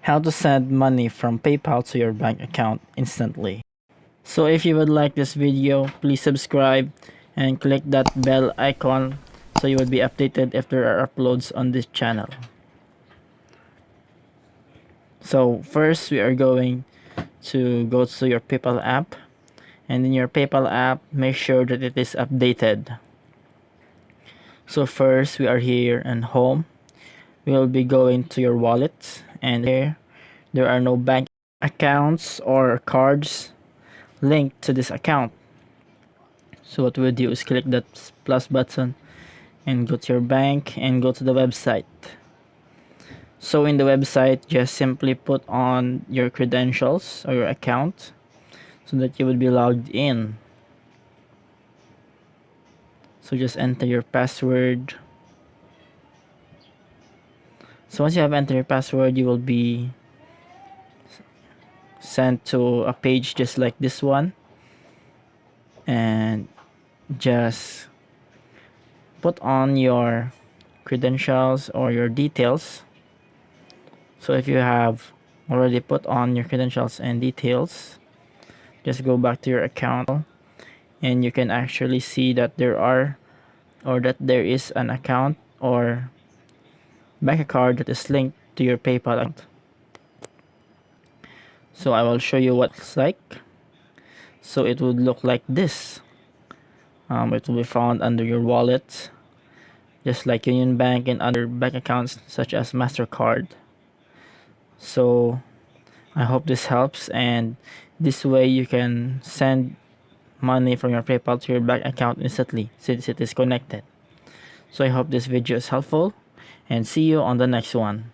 how to send money from PayPal to your bank account instantly. So if you would like this video, please subscribe and click that bell icon so you will be updated if there are uploads on this channel. So first we are going to go to your PayPal app, and in your PayPal app make sure that it is updated. So first we are here in home. We will be going to your wallet, and here there are no bank accounts or cards linked to this account. So what we'll do is click that plus button and go to your bank and go to the website. So in the website, just simply put on your credentials or your account so that you would be logged in. So just enter your password. So once you have entered your password, you will be sent to a page just like this one, and just put on your credentials or your details. So if you have already put on your credentials and details, just go back to your account and you can actually see that there is an account or bank card that is linked to your PayPal account. So I will show you what it's like. So it would look like this. It will be found under your wallet, just like Union Bank and other bank accounts such as MasterCard. So I hope this helps, and this way you can send money from your PayPal to your bank account instantly since it is connected. So I hope this video is helpful, and see you on the next one.